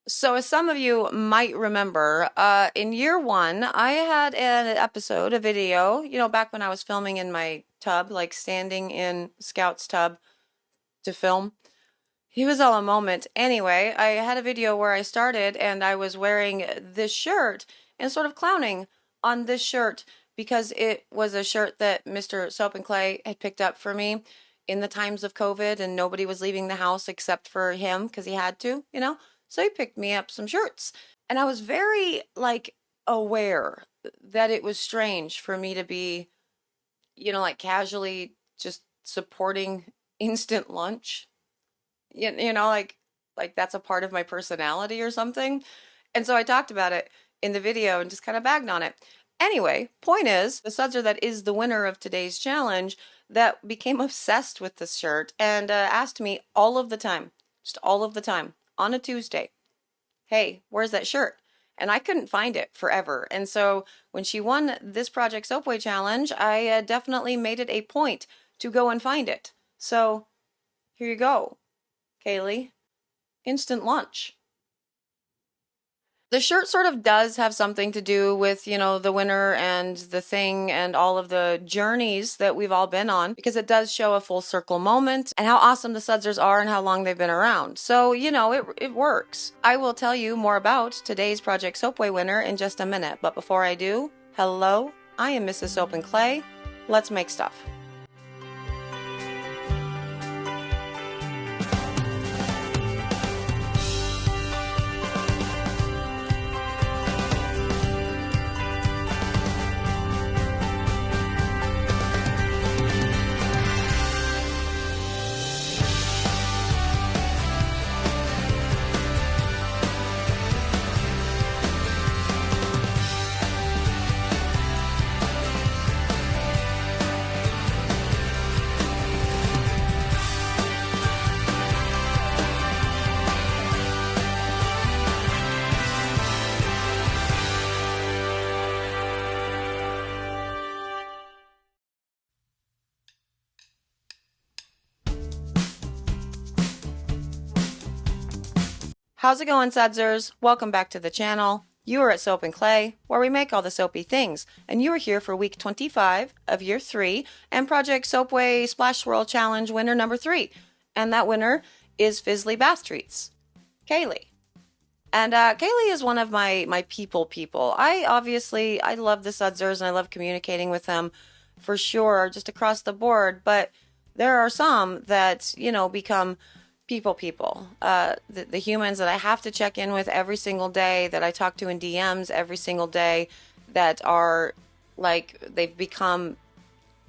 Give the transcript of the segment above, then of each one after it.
So, as some of you might remember, in year one, I had an episode, a video, back when I was filming in my tub, like standing in Scout's tub to film. He was all a moment. Anyway, I had a video where I started and I was wearing this shirt and sort of clowning on this shirt because it was a shirt that Mr. Soap and Clay had picked up for me in the times of COVID and nobody was leaving the house except for him because he had to. So he picked me up some shirts. And I was very like aware that it was strange for me to be, like casually just supporting instant lunch. Like that's a part of my personality or something. And so I talked about it in the video and just kind of bagged on it. Anyway, point is, the Sudzer that is the winner of today's challenge that became obsessed with this shirt and asked me all of the time, just all of the time, on a Tuesday, hey, where's that shirt? And I couldn't find it forever. And so when she won this Project Soapway challenge, I definitely made it a point to go and find it. So here you go, Kaylee. Instant lunch. The shirt sort of does have something to do with, the winner and the thing and all of the journeys that we've all been on because it does show a full circle moment and how awesome the Sudzers are and how long they've been around. So, it works. I will tell you more about today's Project Soapway winner in just a minute, but before I do, hello, I am Mrs. Soap and Clay. Let's make stuff. How's it going, Sudzers? Welcome back to the channel. You are at Soap and Clay, where we make all the soapy things, and you are here for week 25 of year 3 and Project Soapway Splash Swirl Challenge winner number 3. And that winner is Fizzly Bath Treats, Kaylee. And Kaylee is one of my people. I love the Sudzers and I love communicating with them for sure, just across the board, but there are some that, become people. The humans that I have to check in with every single day, that I talk to in DMs every single day, that are like they've become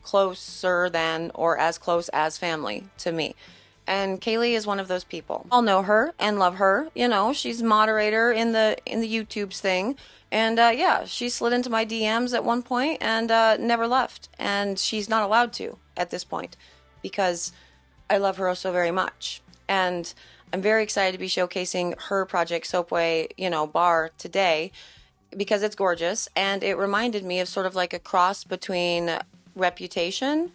closer than or as close as family to me. And Kaylee is one of those people. I'll know her and love her. She's moderator in the YouTube's thing. And yeah, she slid into my DMs at one point and never left. And she's not allowed to at this point because I love her so very much. And I'm very excited to be showcasing her Project Soapway, bar today because it's gorgeous. And it reminded me of sort of like a cross between Reputation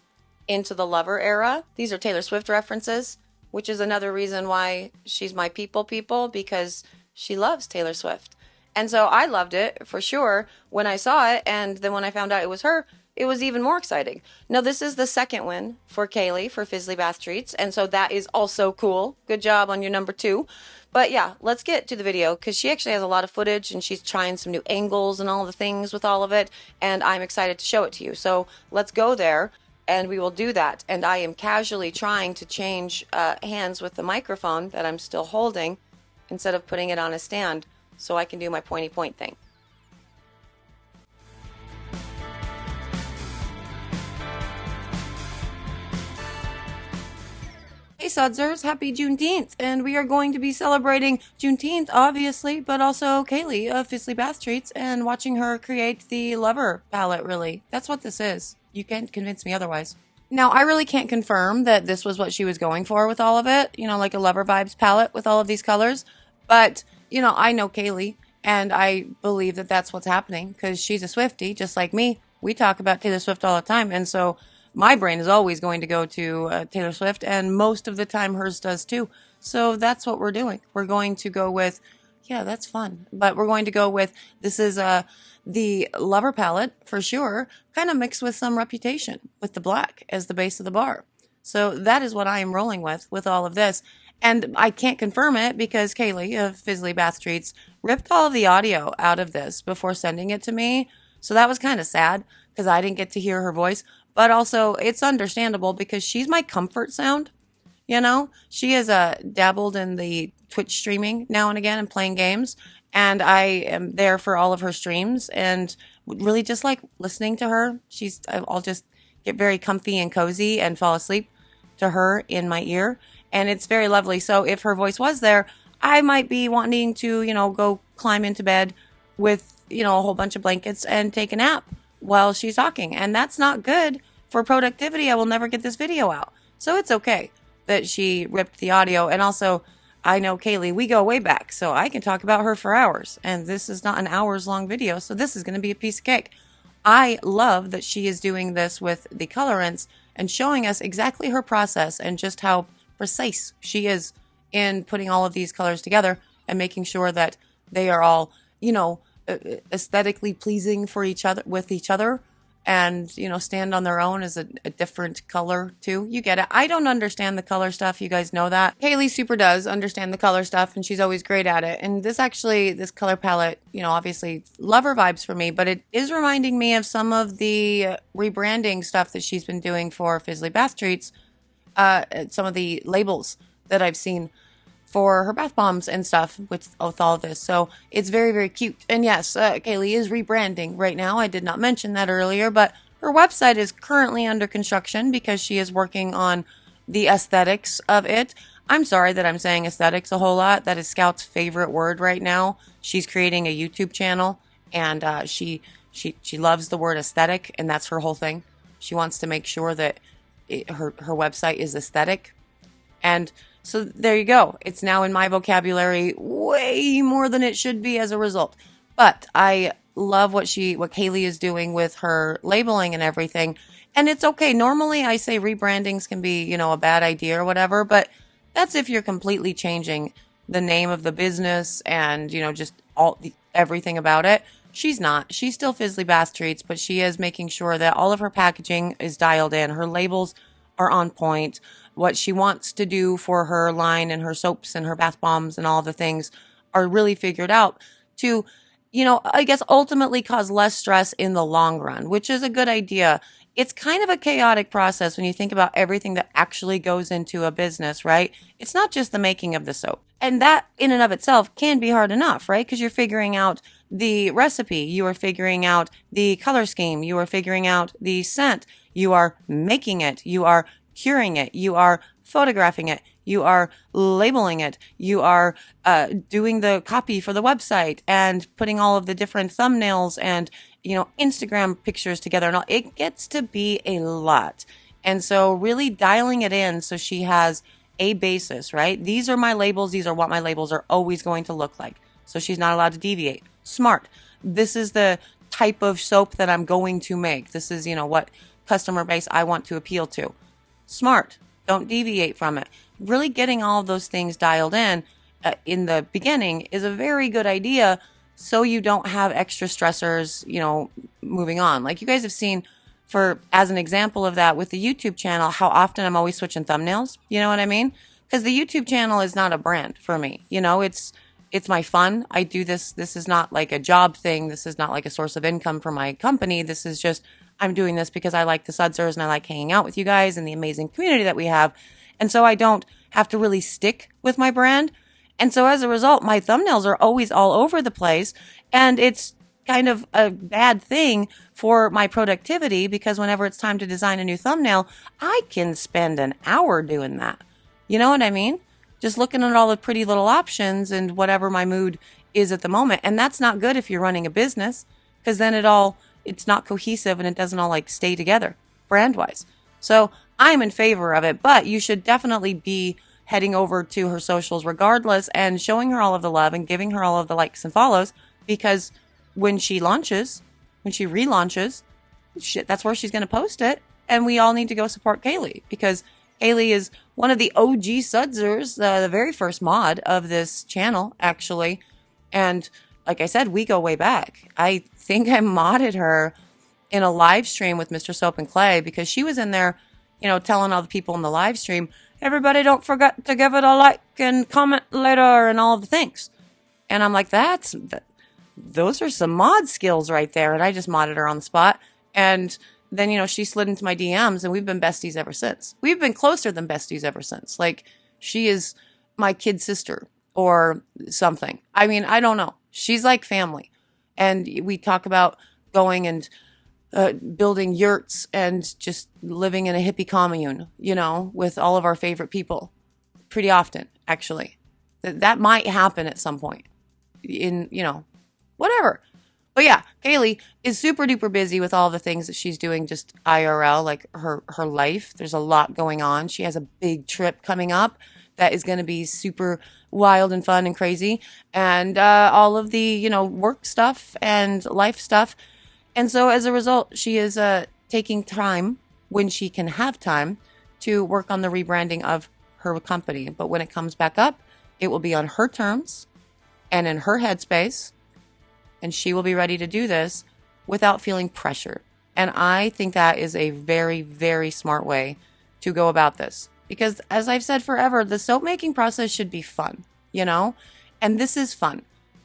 into the Lover era. These are Taylor Swift references, which is another reason why she's my people because she loves Taylor Swift. And so I loved it for sure when I saw it. And then when I found out it was her, it was even more exciting. Now, this is the second win for Kaylee for Fizzly Bath Treats, and so that is also cool. Good job on your number 2. But yeah, let's get to the video because she actually has a lot of footage and she's trying some new angles and all the things with all of it, and I'm excited to show it to you. So let's go there and we will do that. And I am casually trying to change hands with the microphone that I'm still holding instead of putting it on a stand so I can do my pointy point thing. Hey Sudzers, happy Juneteenth, and we are going to be celebrating Juneteenth, obviously, but also Kaylee of Fizzly Bath Treats and watching her create the Lover palette, really. That's what this is. You can't convince me otherwise. Now, I really can't confirm that this was what she was going for with all of it, like a Lover Vibes palette with all of these colors, but, I know Kaylee, and I believe that that's what's happening, because she's a Swiftie, just like me. We talk about Taylor Swift all the time, and so my brain is always going to go to Taylor Swift, and most of the time hers does too. So that's what we're doing. We're going to go with Yeah, that's fun. But we're going to go with, this is the Lover palette for sure, kind of mixed with some Reputation with the black as the base of the bar. So that is what I am rolling with all of this. And I can't confirm it because Kaylee of Fizzly Bath Treats ripped all of the audio out of this before sending it to me. So that was kind of sad because I didn't get to hear her voice. But also, it's understandable because she's my comfort sound. You know, she has dabbled in the Twitch streaming now and again and playing games. And I am there for all of her streams and really just like listening to her. I'll just get very comfy and cozy and fall asleep to her in my ear. And it's very lovely. So if her voice was there, I might be wanting to, go climb into bed with, a whole bunch of blankets and take a nap while she's talking. And that's not good for productivity. I will never get this video out. So it's okay that she ripped the audio. And also, I know Kaylee, we go way back, so I can talk about her for hours. And this is not an hours long video, so this is going to be a piece of cake. I love that she is doing this with the colorants and showing us exactly her process and just how precise she is in putting all of these colors together and making sure that they are all, aesthetically pleasing for each other, with each other. And, stand on their own as a different color too. You get it. I don't understand the color stuff. You guys know that. Kaylee super does understand the color stuff and she's always great at it. And this color palette, obviously Lover vibes for me, but it is reminding me of some of the rebranding stuff that she's been doing for Fizzly Bath Treats. Some of the labels that I've seen for her bath bombs and stuff with all of this. So it's very, very cute. And yes, Kaylee is rebranding right now. I did not mention that earlier, but her website is currently under construction because she is working on the aesthetics of it. I'm sorry that I'm saying aesthetics a whole lot. That is Scout's favorite word right now. She's creating a YouTube channel and she loves the word aesthetic, and that's her whole thing. She wants to make sure that her website is aesthetic. And so there you go. It's now in my vocabulary way more than it should be as a result. But I love what Kaylee is doing with her labeling and everything. And it's okay. Normally I say rebrandings can be, a bad idea or whatever, but that's if you're completely changing the name of the business and, just everything about it. She's not. She's still Fizzly Bath Treats, but she is making sure that all of her packaging is dialed in. Her labels are on point. What she wants to do for her line and her soaps and her bath bombs and all the things are really figured out to, I guess ultimately cause less stress in the long run, which is a good idea. It's kind of a chaotic process when you think about everything that actually goes into a business, right? It's not just the making of the soap. And that in and of itself can be hard enough, right? Because you're figuring out the recipe, you are figuring out the color scheme, you are figuring out the scent, you are making it, you are curing it, you are photographing it, you are labeling it, you are doing the copy for the website and putting all of the different thumbnails and, Instagram pictures together and all. It gets to be a lot. And so really dialing it in so she has a basis, right? These are my labels. These are what my labels are always going to look like. So she's not allowed to deviate. Smart. This is the type of soap that I'm going to make. This is, what customer base I want to appeal to. Smart. Don't deviate from it. Really getting all of those things dialed in the beginning is a very good idea so you don't have extra stressors, moving on. Like you guys have seen as an example of that with the YouTube channel, how often I'm always switching thumbnails. You know what I mean? Because the YouTube channel is not a brand for me. It's my fun. I do this. This is not like a job thing. This is not like a source of income for my company. This is just, I'm doing this because I like the Sudsers and I like hanging out with you guys and the amazing community that we have. And so I don't have to really stick with my brand. And so as a result, my thumbnails are always all over the place. And it's kind of a bad thing for my productivity because whenever it's time to design a new thumbnail, I can spend an hour doing that. You know what I mean? Just looking at all the pretty little options and whatever my mood is at the moment. And that's not good if you're running a business because then it's not cohesive and it doesn't all like stay together brand wise. So I'm in favor of it, but you should definitely be heading over to her socials regardless and showing her all of the love and giving her all of the likes and follows because when she relaunches, that's where she's going to post it. And we all need to go support Kaylee because Kaylee is one of the OG Sudsers, the very first mod of this channel, actually. And like I said, we go way back. I think I modded her in a live stream with Mr. Soap and Clay because she was in there, telling all the people in the live stream, everybody don't forget to give it a like and comment later and all of the things. And I'm like, those are some mod skills right there. And I just modded her on the spot. And then, she slid into my DMs and we've been besties ever since. We've been closer than besties ever since. Like, she is my kid sister or something. I mean, I don't know. She's like family. And we talk about going and building yurts and just living in a hippie commune, with all of our favorite people pretty often, actually. That might happen at some point in, whatever. But yeah, Kaylee is super duper busy with all the things that she's doing just IRL, like her life. There's a lot going on. She has a big trip coming up that is going to be super wild and fun and crazy. And all of the, work stuff and life stuff. And so as a result, she is taking time when she can have time to work on the rebranding of her company. But when it comes back up, it will be on her terms and in her headspace. And she will be ready to do this without feeling pressure. And I think that is a very, very smart way to go about this. Because as I've said forever, the soap making process should be fun, And this is fun.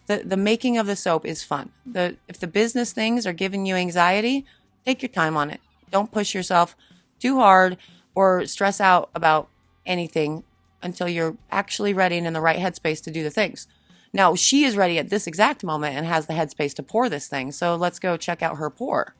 The making of the soap is fun. If the business things are giving you anxiety, take your time on it. Don't push yourself too hard or stress out about anything until you're actually ready and in the right headspace to do the things. Now, she is ready at this exact moment and has the headspace to pour this thing. So let's go check out her pour.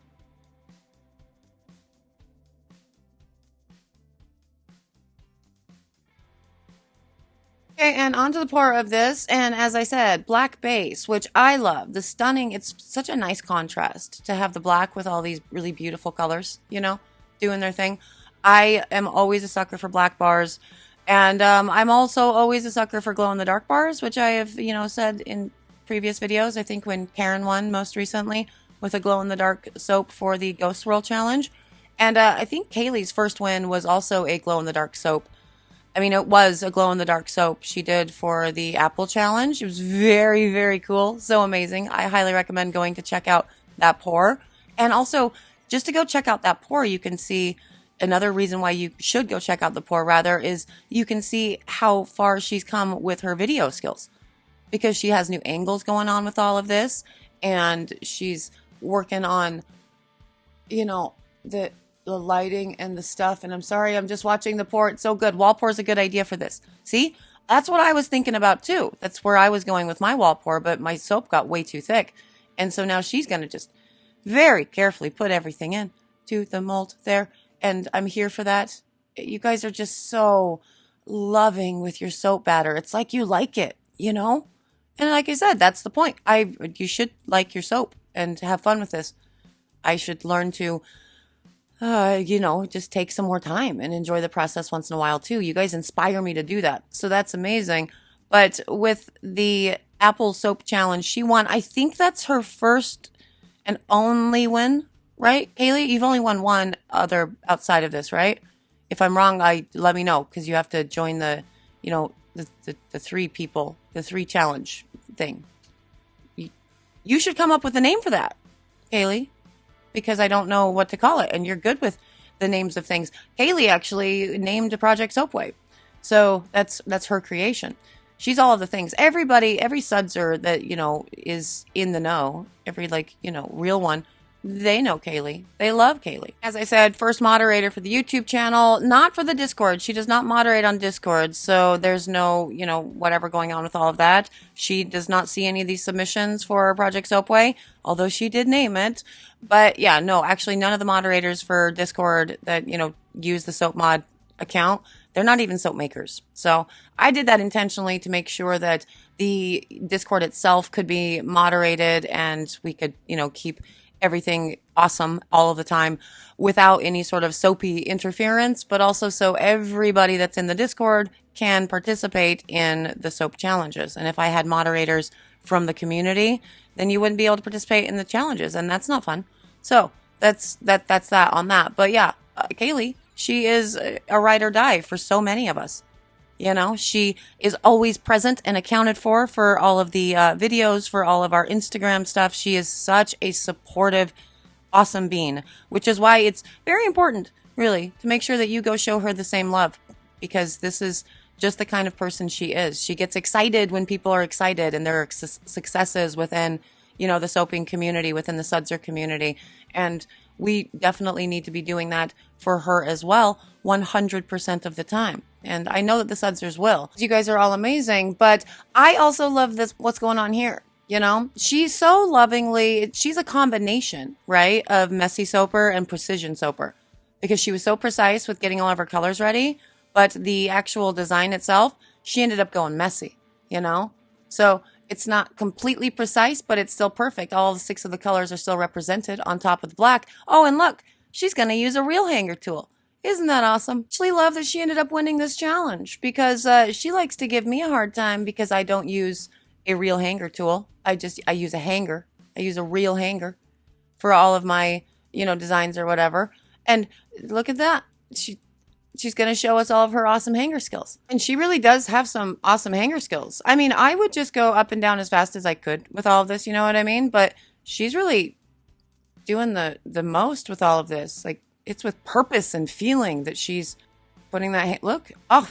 Okay, and onto the pour of this. And as I said, black base, which I love. The stunning, it's such a nice contrast to have the black with all these really beautiful colors, doing their thing. I am always a sucker for black bars. And I'm also always a sucker for glow-in-the-dark bars, which I have, said in previous videos. I think when Karen won most recently with a glow-in-the-dark soap for the Ghost Swirl challenge. And I think Kaylee's first win was also a glow-in-the-dark soap. I mean, it was a glow-in-the-dark soap she did for the Apple challenge. It was very, very cool. So amazing. I highly recommend going to check out that pour. And also, just to go check out that pour, you can see... Another reason why you should go check out the pour, rather, is you can see how far she's come with her video skills. Because she has new angles going on with all of this. And she's working on, the lighting and the stuff. And I'm sorry, I'm just watching the pour. It's so good. Wall pour is a good idea for this. See? That's what I was thinking about, too. That's where I was going with my wall pour. But my soap got way too thick. And so now she's going to just very carefully put everything in to the mold there. And I'm here for that. You guys are just so loving with your soap batter. It's like you like it, And like I said, that's the point. You should like your soap and have fun with this. I should learn to, just take some more time and enjoy the process once in a while too. You guys inspire me to do that. So that's amazing. But with the Apple Soap Challenge, she won. I think that's her first and only win. Right, Kaylee? You've only won one other outside of this, right? If I'm wrong, let me know, because you have to join the three people, the 3 challenge thing. You should come up with a name for that, Kaylee, because I don't know what to call it, and you're good with the names of things. Kaylee actually named a project Soapway, so that's her creation. She's all of the things. Everybody, every sudser that is in the know, every real one. They know Kaylee. They love Kaylee. As I said, first moderator for the YouTube channel, not for the Discord. She does not moderate on Discord, so there's no, whatever going on with all of that. She does not see any of these submissions for Project Soapway, although she did name it. But yeah, no, actually none of the moderators for Discord that, use the Soap Mod account, they're not even soap makers. So I did that intentionally to make sure that the Discord itself could be moderated and we could, keep everything awesome all of the time without any sort of soapy interference, but also so everybody that's in the Discord can participate in the soap challenges. And if I had moderators from the community, then you wouldn't be able to participate in the challenges, and that's not fun. So that's that on that. But yeah, Kaylee, she is a ride or die for so many of us. You know, she is always present and accounted for all of the videos, for all of our Instagram stuff. She is such a supportive, awesome being, which is why it's very important, really, to make sure that you go show her the same love, because this is just the kind of person she is. She gets excited when people are excited and there are successes within, you know, the soaping community, within the sudser community. And we definitely need to be doing that for her as well, 100% of the time. And I know that the sudsers will. You guys are all amazing, but I also love this, what's going on here. You know, she's so lovingly, she's a combination, right, of messy soaper and precision soaper, because she was so precise with getting all of her colors ready, but the actual design itself, she ended up going messy, you know? So it's not completely precise, but it's still perfect. All 6 of the colors are still represented on top of the black. Oh, and look, she's going to use a reel hanger tool. Isn't that awesome? I actually love that she ended up winning this challenge, because she likes to give me a hard time because I don't use a reel hanger tool. I use a hanger. I use a reel hanger for all of my, you know, designs or whatever. And look at that. She's going to show us all of her awesome hanger skills. And she really does have some awesome hanger skills. I mean, I would just go up and down as fast as I could with all of this, you know what I mean? But she's really doing the most with all of this. Like, it's with purpose and feeling that she's putting that, look, oh,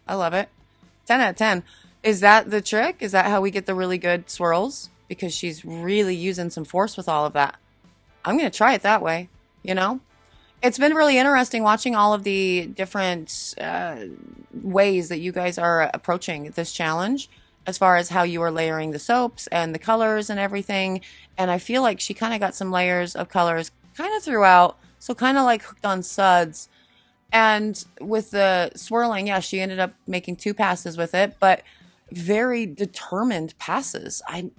I love it. 10 out of 10. Is that the trick? Is that how we get the really good swirls? Because she's really using some force with all of that. I'm going to try it that way, you know? It's been really interesting watching all of the different ways that you guys are approaching this challenge, as far as how you are layering the soaps and the colors and everything. And I feel like she kind of got some layers of colors kind of throughout. So kind of like hooked on suds. And with the swirling, yeah, she ended up making 2 passes with it, but very determined passes. I'm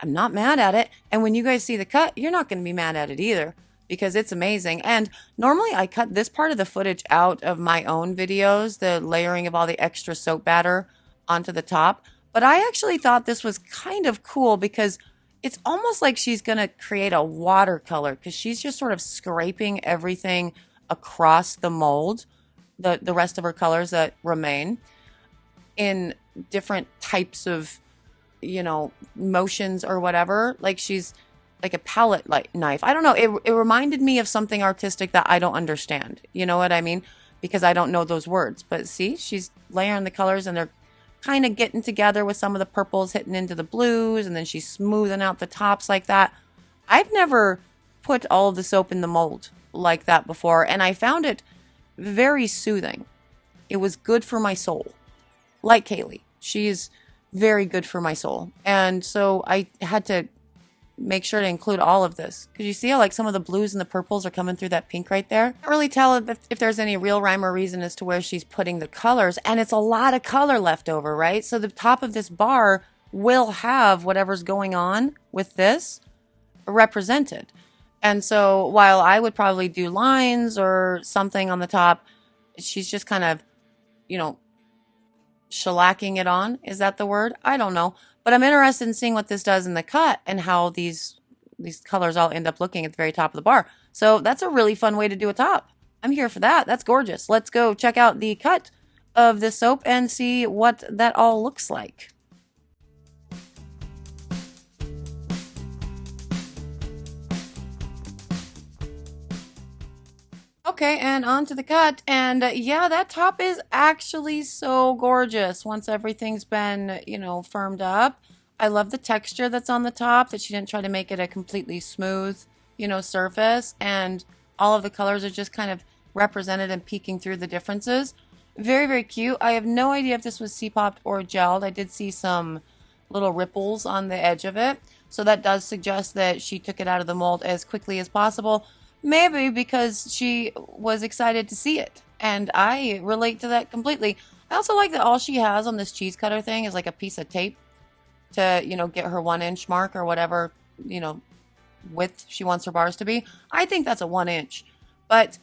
not mad at it. And when you guys see the cut, you're not going to be mad at it either, because it's amazing. And normally I cut this part of the footage out of my own videos, the layering of all the extra soap batter onto the top. But I actually thought this was kind of cool, because it's almost like she's going to create a watercolor, because she's just sort of scraping everything across the mold, the rest of her colors that remain, in different types of, you know, motions or whatever. Like she's like a palette knife. I don't know. It reminded me of something artistic that I don't understand. You know what I mean? Because I don't know those words. But see, she's layering the colors and they're kind of getting together with some of the purples hitting into the blues, and then she's smoothing out the tops like that. I've never put all of the soap in the mold like that before, and I found it very soothing. It was good for my soul. Like Kaylee, she's very good for my soul. And so I had to make sure to include all of this, because you see how like some of the blues and the purples are coming through that pink right there. I can't really tell if there's any real rhyme or reason as to where she's putting the colors, and it's a lot of color left over, right? So the top of this bar will have whatever's going on with this represented. And so while I would probably do lines or something on the top, she's just kind of, you know, shellacking it on. Is that the word? I don't know. But I'm interested in seeing what this does in the cut and how these colors all end up looking at the very top of the bar. So that's a really fun way to do a top. I'm here for that. That's gorgeous. Let's go check out the cut of this soap and see what that all looks like. Okay, and on to the cut. And yeah, that top is actually so gorgeous once everything's been, you know, firmed up. I love the texture that's on the top, that she didn't try to make it a completely smooth, you know, surface. And all of the colors are just kind of represented and peeking through the differences. Very, very cute. I have no idea if this was C-popped or gelled. I did see some little ripples on the edge of it. So that does suggest that she took it out of the mold as quickly as possible. Maybe because she was excited to see it. And I relate to that completely. I also like that all she has on this cheese cutter thing is like a piece of tape to, you know, get her 1 inch mark or whatever, you know, width she wants her bars to be. I think that's a 1 inch. But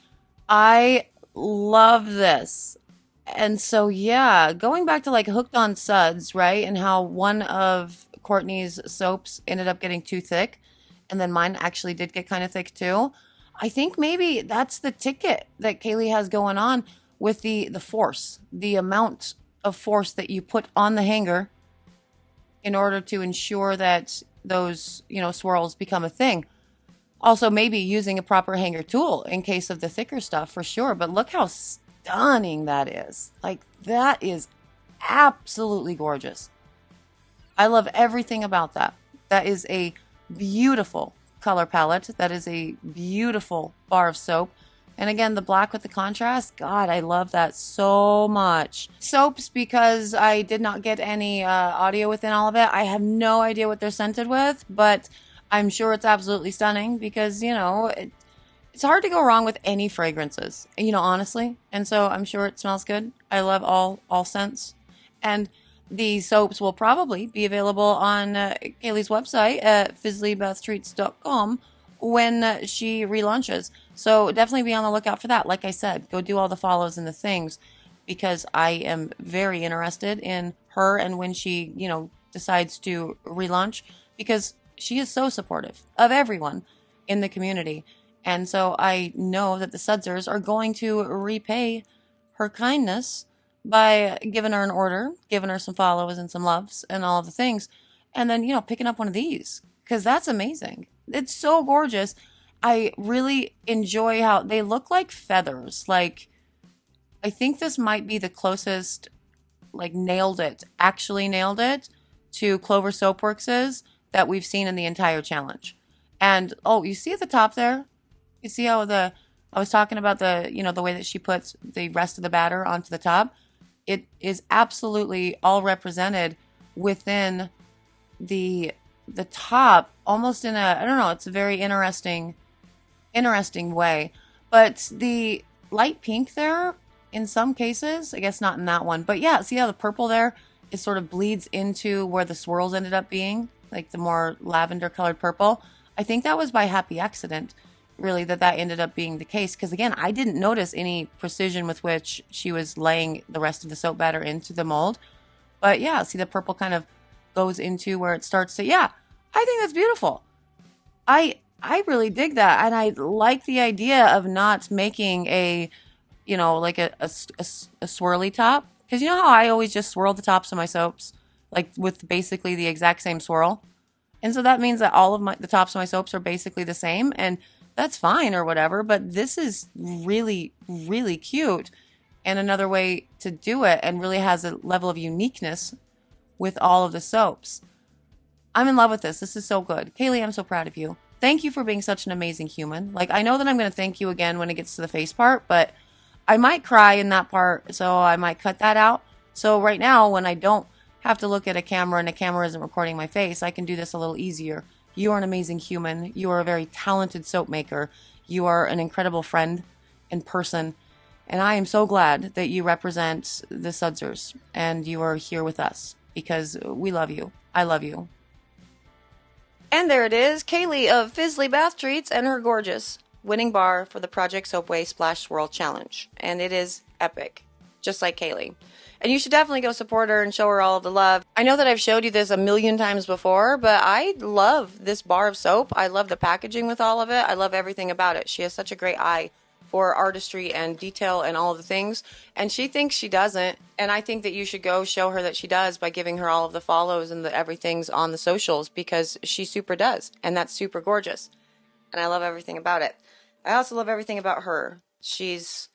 I love this. And so, yeah, going back to like hooked on suds, right? And how one of Courtney's soaps ended up getting too thick. And then mine actually did get kind of thick too. I think maybe that's the ticket that Kaylee has going on with the force, the amount of force that you put on the hanger in order to ensure that those, swirls become a thing. Also, maybe using a proper hanger tool in case of the thicker stuff for sure. But look how stunning that is. Like, that is absolutely gorgeous. I love everything about that. That is a beautiful color palette. That is a beautiful bar of soap. And again, the black with the contrast, God, I love that so much. Soaps, because I did not get any audio within all of it, I have no idea what they're scented with, but I'm sure it's absolutely stunning because, it's hard to go wrong with any fragrances, honestly. And so I'm sure it smells good. I love all scents. And the soaps will probably be available on Kaylee's website at fizzlybathtreats.com when she relaunches. So definitely be on the lookout for that. Like I said, go do all the follows and the things because I am very interested in her and when she, decides to relaunch because she is so supportive of everyone in the community. And so I know that the Sudsers are going to repay her kindness by giving her an order, giving her some follows and some loves and all of the things. And then, picking up one of these because that's amazing. It's so gorgeous. I really enjoy how they look like feathers. Like, I think this might be the closest, actually nailed it to Clover Soapworks' that we've seen in the entire challenge. And, you see at the top there? You see how I was talking about the way that she puts the rest of the batter onto the top? It is absolutely all represented within the top, almost in I don't know, it's a very interesting way. But the light pink there, in some cases, I guess not in that one, but yeah, see how the purple there, it sort of bleeds into where the swirls ended up being, like the more lavender colored purple. I think that was by happy accident, really, that ended up being the case. Because again, I didn't notice any precision with which she was laying the rest of the soap batter into the mold. But yeah, see the purple kind of goes into where it starts to, yeah, I think that's beautiful. I really dig that. And I like the idea of not making a swirly top. Because you know how I always just swirl the tops of my soaps? Like with basically the exact same swirl. And so that means that all of the tops of my soaps are basically the same. And that's fine or whatever. But this is really, really cute. And another way to do it and really has a level of uniqueness with all of the soaps. I'm in love with this. This is so good. Kaylee, I'm so proud of you. Thank you for being such an amazing human. Like, I know that I'm going to thank you again when it gets to the face part, but I might cry in that part, so I might cut that out. So right now, when I don't have to look at a camera and the camera isn't recording my face, I can do this a little easier. You are an amazing human. You are a very talented soap maker. You are an incredible friend and person. And I am so glad that you represent the Sudsers and you are here with us because we love you. I love you. And there it is, Kaylee of Fizzly Bath Treats and her gorgeous winning bar for the Project Soapway Splash Swirl Challenge. And it is epic, just like Kaylee. And you should definitely go support her and show her all of the love. I know that I've showed you this a million times before, but I love this bar of soap. I love the packaging with all of it. I love everything about it. She has such a great eye for artistry and detail and all of the things. And she thinks she doesn't. And I think that you should go show her that she does by giving her all of the follows and the everything's on the socials because she super does. And that's super gorgeous. And I love everything about it. I also love everything about her. She's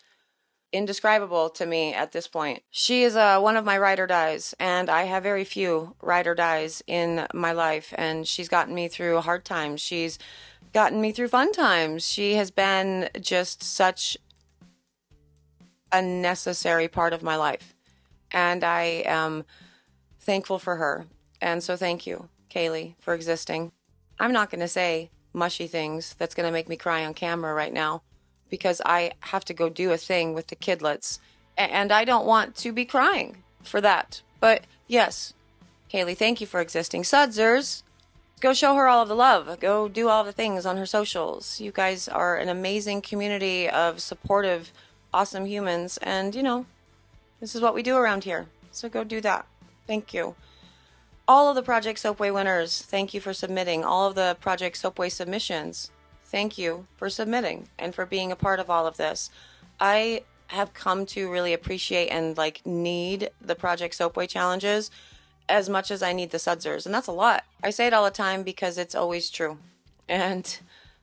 indescribable to me at this point. She is one of my ride or dies, and I have very few ride or dies in my life, and she's gotten me through hard times. She's gotten me through fun times. She has been just such a necessary part of my life, and I am thankful for her. And so thank you, Kaylee, for existing. I'm not going to say mushy things that's going to make me cry on camera right now because I have to go do a thing with the kidlets and I don't want to be crying for that. But yes, Kaylee, thank you for existing. Sudsers, go show her all of the love. Go do all the things on her socials. You guys are an amazing community of supportive, awesome humans. And, you know, this is what we do around here. So go do that. Thank you. All of the Project Soapway winners, thank you for submitting. All of the Project Soapway submissions, thank you for submitting and for being a part of all of this. I have come to really appreciate and like need the Project Soapway challenges as much as I need the sudsers, and that's a lot. I say it all the time because it's always true. And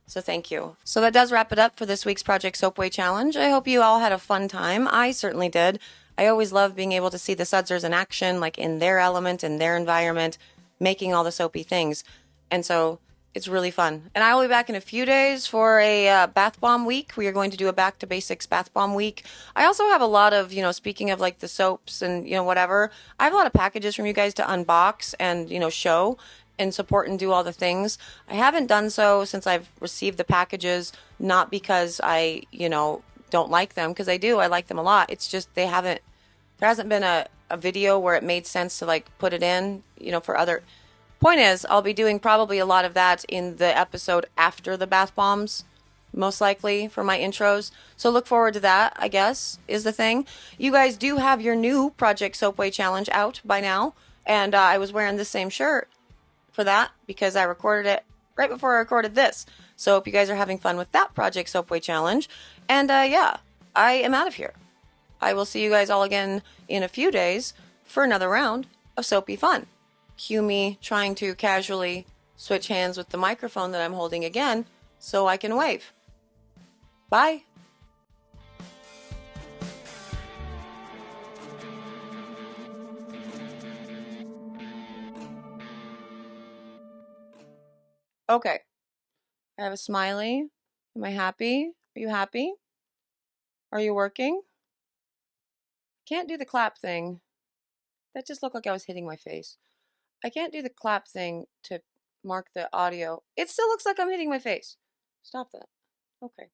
so thank you. So that does wrap it up for this week's Project Soapway challenge. I hope you all had a fun time. I certainly did. I always love being able to see the sudsers in action, like in their element, in their environment, making all the soapy things. And so it's really fun. And I will be back in a few days for a bath bomb week. We are going to do a back to basics bath bomb week. I also have a lot of, speaking of like the soaps and, whatever, I have a lot of packages from you guys to unbox and, show and support and do all the things. I haven't done so since I've received the packages, not because I, don't like them, because I do. I like them a lot. It's just there hasn't been a video where it made sense to like put it in, for other. Point is, I'll be doing probably a lot of that in the episode after the bath bombs, most likely, for my intros. So look forward to that, I guess, is the thing. You guys do have your new Project Soapway challenge out by now, and I was wearing the same shirt for that because I recorded it right before I recorded this. So hope you guys are having fun with that Project Soapway challenge. And yeah, I am out of here. I will see you guys all again in a few days for another round of soapy fun. Cue me trying to casually switch hands with the microphone that I'm holding again so I can wave. Bye. Okay. I have a smiley. Am I happy? Are you happy? Are you working? Can't do the clap thing. That just looked like I was hitting my face. I can't do the clap thing to mark the audio. It still looks like I'm hitting my face. Stop that. Okay.